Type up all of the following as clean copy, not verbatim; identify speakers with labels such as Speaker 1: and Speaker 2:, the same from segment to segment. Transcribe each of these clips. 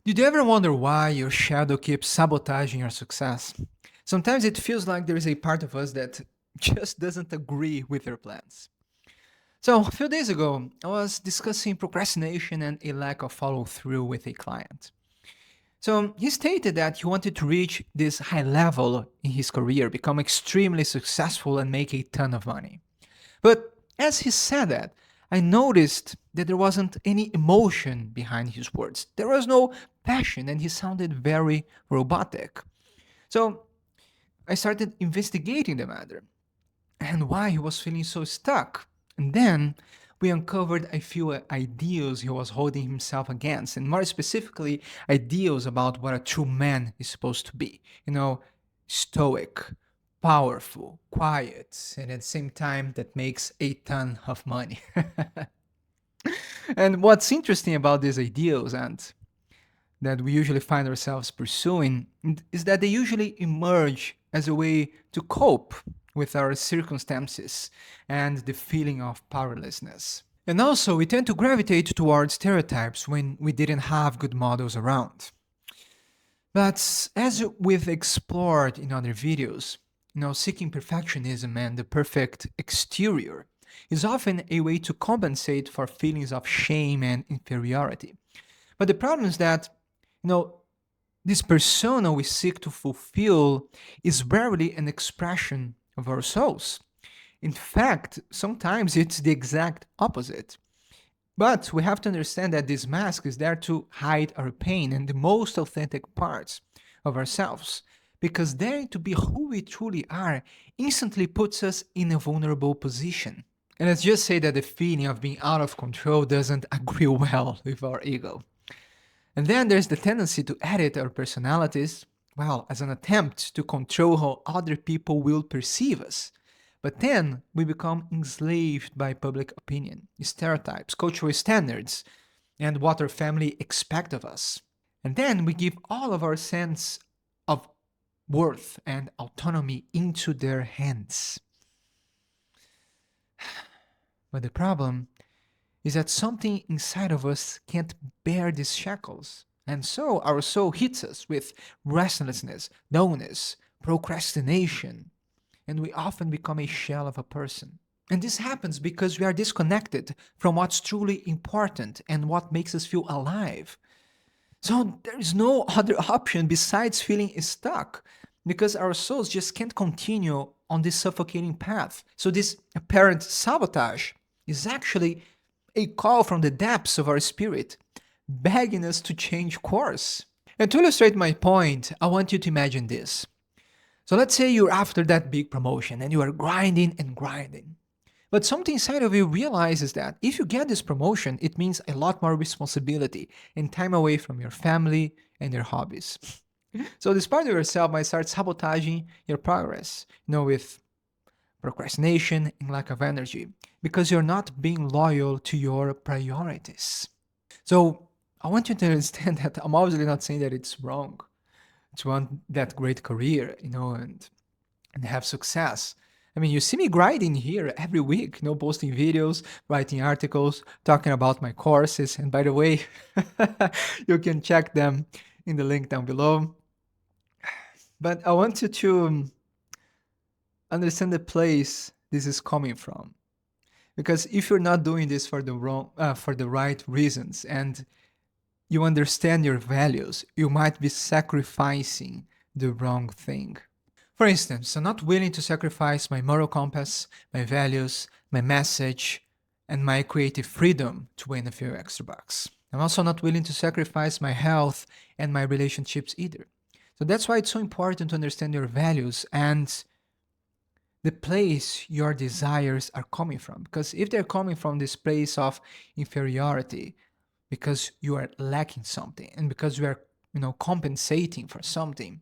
Speaker 1: Did you ever wonder why your shadow keeps sabotaging your success? Sometimes it feels like there is a part of us that just doesn't agree with your plans. So, a few days ago, I was discussing procrastination and a lack of follow through with a client. So, he stated that he wanted to reach this high level in his career, become extremely successful, and make a ton of money. But as he said that, I noticed that there wasn't any emotion behind his words. There was no passion, and he sounded very robotic. So I started investigating the matter and why he was feeling so stuck. And then we uncovered a few ideals he was holding himself against, and more specifically, ideals about what a true man is supposed to be. Stoic, powerful, quiet, and at the same time, that makes a ton of money. And what's interesting about these ideals and that we usually find ourselves pursuing is that they usually emerge as a way to cope with our circumstances and the feeling of powerlessness. And also, we tend to gravitate towards stereotypes when we didn't have good models around. But as we've explored in other videos, seeking perfectionism and the perfect exterior is often a way to compensate for feelings of shame and inferiority. But the problem is that, you know, this persona we seek to fulfill is rarely an expression of our souls. In fact, sometimes it's the exact opposite. But we have to understand that this mask is there to hide our pain and the most authentic parts of ourselves. Because daring to be who we truly are instantly puts us in a vulnerable position. And let's just say that the feeling of being out of control doesn't agree well with our ego. And then there's the tendency to edit our personalities, well, as an attempt to control how other people will perceive us. But then we become enslaved by public opinion, stereotypes, cultural standards, and what our family expect of us. And then we give all of our sense of worth and autonomy into their hands. But the problem is that something inside of us can't bear these shackles. And so our soul hits us with restlessness, dullness, procrastination, and we often become a shell of a person. And this happens because we are disconnected from what's truly important and what makes us feel alive. So there is no other option besides feeling stuck because our souls just can't continue on this suffocating path. So this apparent sabotage is actually a call from the depths of our spirit, begging us to change course. And to illustrate my point, I want you to imagine this. So let's say you're after that big promotion and you are grinding and grinding. But something inside of you realizes that if you get this promotion, it means a lot more responsibility and time away from your family and your hobbies. So this part of yourself might start sabotaging your progress, with procrastination and lack of energy, because you're not being loyal to your priorities. So I want you to understand that I'm obviously not saying that it's wrong to want that great career, and have success. I mean, you see me grinding here every week, posting videos, writing articles, talking about my courses. And by the way, you can check them in the link down below. But I want you to understand the place this is coming from. Because if you're not doing this for the right reasons, and you understand your values, you might be sacrificing the wrong thing. For instance, I'm not willing to sacrifice my moral compass, my values, my message, and my creative freedom to win a few extra bucks. I'm also not willing to sacrifice my health and my relationships either. So that's why it's so important to understand your values and the place your desires are coming from. Because if they're coming from this place of inferiority, because you are lacking something and because you are, compensating for something,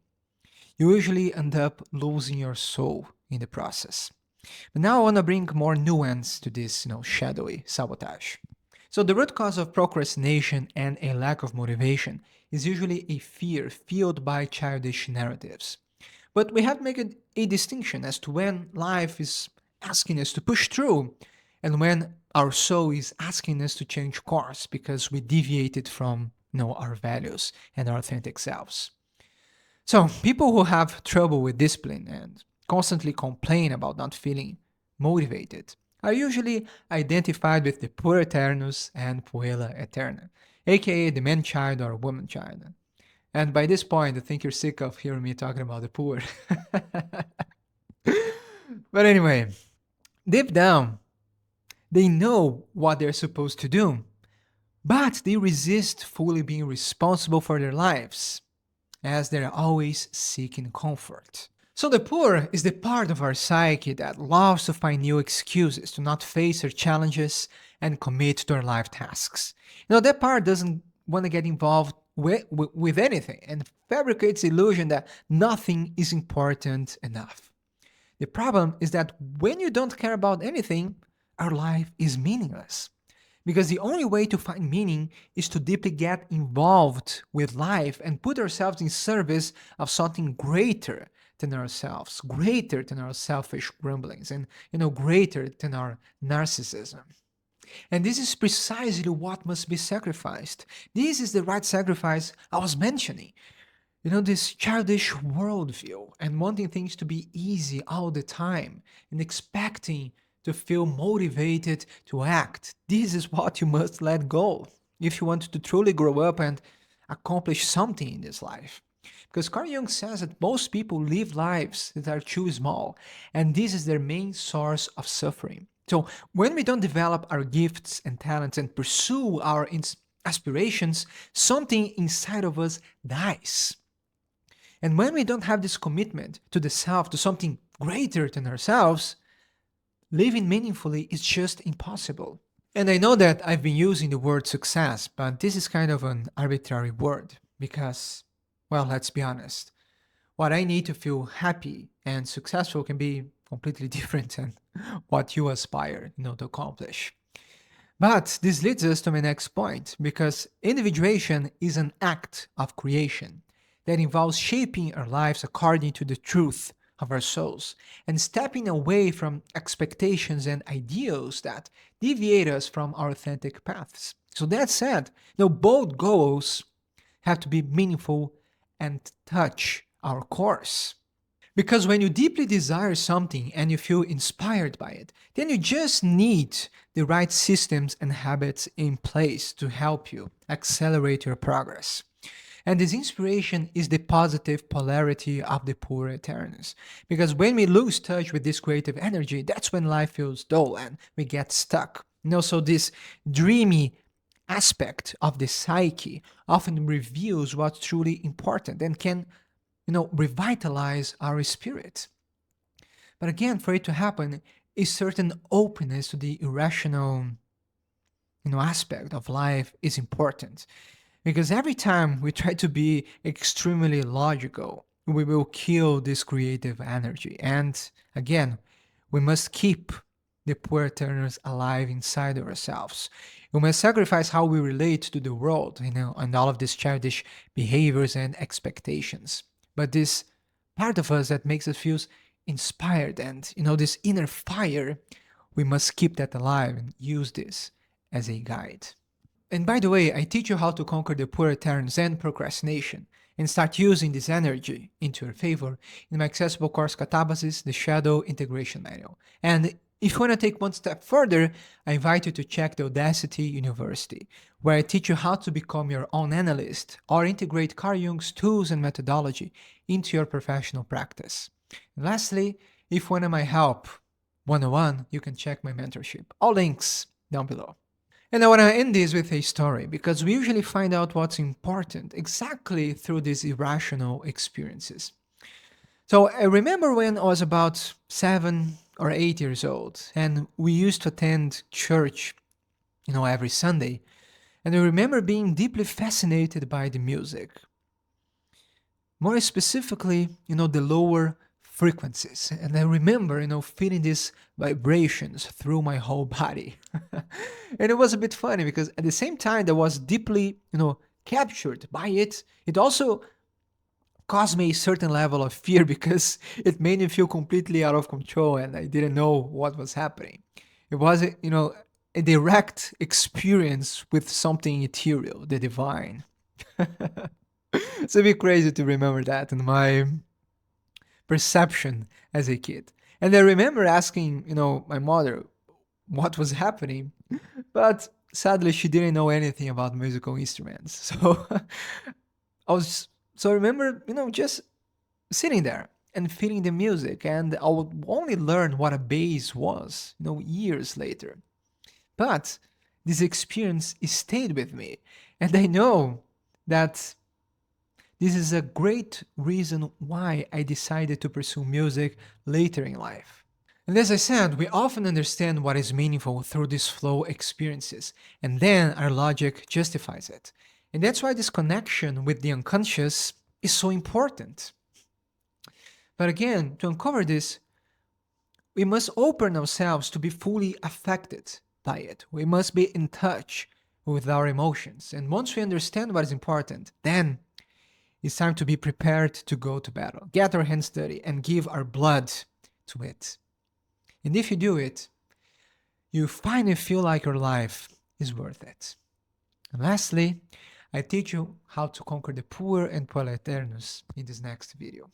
Speaker 1: you usually end up losing your soul in the process. But now I want to bring more nuance to this, shadowy sabotage. So the root cause of procrastination and a lack of motivation is usually a fear fueled by childish narratives. But we have to make a distinction as to when life is asking us to push through and when our soul is asking us to change course because we deviated from our values and our authentic selves. So, people who have trouble with discipline and constantly complain about not feeling motivated are usually identified with the Puer Aeternus and Puella Eterna, aka the man child or woman child. And by this point, I think you're sick of hearing me talking about the poor. But anyway, deep down, they know what they're supposed to do, but they resist fully being responsible for their lives, as they're always seeking comfort. So the poor is the part of our psyche that loves to find new excuses to not face our challenges and commit to our life tasks. That part doesn't want to get involved with anything and fabricates the illusion that nothing is important enough. The problem is that when you don't care about anything, our life is meaningless. Because the only way to find meaning is to deeply get involved with life and put ourselves in service of something greater than ourselves, greater than our selfish grumblings, and greater than our narcissism. And this is precisely what must be sacrificed. This is the right sacrifice I was mentioning. This childish worldview and wanting things to be easy all the time and expecting to feel motivated to act. This is what you must let go if you want to truly grow up and accomplish something in this life. Because Carl Jung says that most people live lives that are too small, and this is their main source of suffering. So, when we don't develop our gifts and talents and pursue our aspirations, something inside of us dies. And when we don't have this commitment to the self, to something greater than ourselves, living meaningfully is just impossible. And I know that I've been using the word success, but this is kind of an arbitrary word because, well, let's be honest. What I need to feel happy and successful can be completely different than what you aspire, to accomplish. But this leads us to my next point because individuation is an act of creation that involves shaping our lives according to the truth of our souls and stepping away from expectations and ideals that deviate us from our authentic paths. So that said, both goals have to be meaningful and touch our course. Because when you deeply desire something and you feel inspired by it, then you just need the right systems and habits in place to help you accelerate your progress. And this inspiration is the positive polarity of the Puer Aeternus. Because when we lose touch with this creative energy, that's when life feels dull and we get stuck. So this dreamy aspect of the psyche often reveals what's truly important and can, revitalize our spirit. But again, for it to happen, a certain openness to the irrational, aspect of life is important. Because every time we try to be extremely logical, we will kill this creative energy. And again, we must keep the Puer Aeternus alive inside ourselves. We must sacrifice how we relate to the world, and all of these childish behaviors and expectations. But this part of us that makes us feel inspired and, this inner fire, we must keep that alive and use this as a guide. And by the way, I teach you how to conquer the Puer Aeternus and procrastination and start using this energy into your favor in my accessible course Catabasis, the Shadow Integration Manual. And if you want to take one step further, I invite you to check the Audacity University, where I teach you how to become your own analyst or integrate Carl Jung's tools and methodology into your professional practice. And lastly, if you want my help one-on-one, you can check my mentorship. All links down below. And I want to end this with a story because we usually find out what's important exactly through these irrational experiences. So I remember when I was about 7 or 8 years old, and we used to attend church, every Sunday. And I remember being deeply fascinated by the music. More specifically, the lower frequencies. And I remember, feeling these vibrations through my whole body. And it was a bit funny because at the same time that I was deeply, captured by it, it also caused me a certain level of fear because it made me feel completely out of control and I didn't know what was happening. It was, a direct experience with something ethereal, the divine. It's a bit crazy to remember that in my perception as a kid. And I remember asking, my mother what was happening, but sadly she didn't know anything about musical instruments. So I was so I remember, just sitting there and feeling the music, and I would only learn what a bass was, years later. But this experience stayed with me, and I know that this is a great reason why I decided to pursue music later in life. And as I said, we often understand what is meaningful through these flow experiences, and then our logic justifies it. And that's why this connection with the unconscious is so important. But again, to uncover this, we must open ourselves to be fully affected by it. We must be in touch with our emotions. And once we understand what is important, then it's time to be prepared to go to battle, get our hands dirty, and give our blood to it. And if you do it, you finally feel like your life is worth it. And lastly, I teach you how to conquer the Puer and Aeternus in this next video.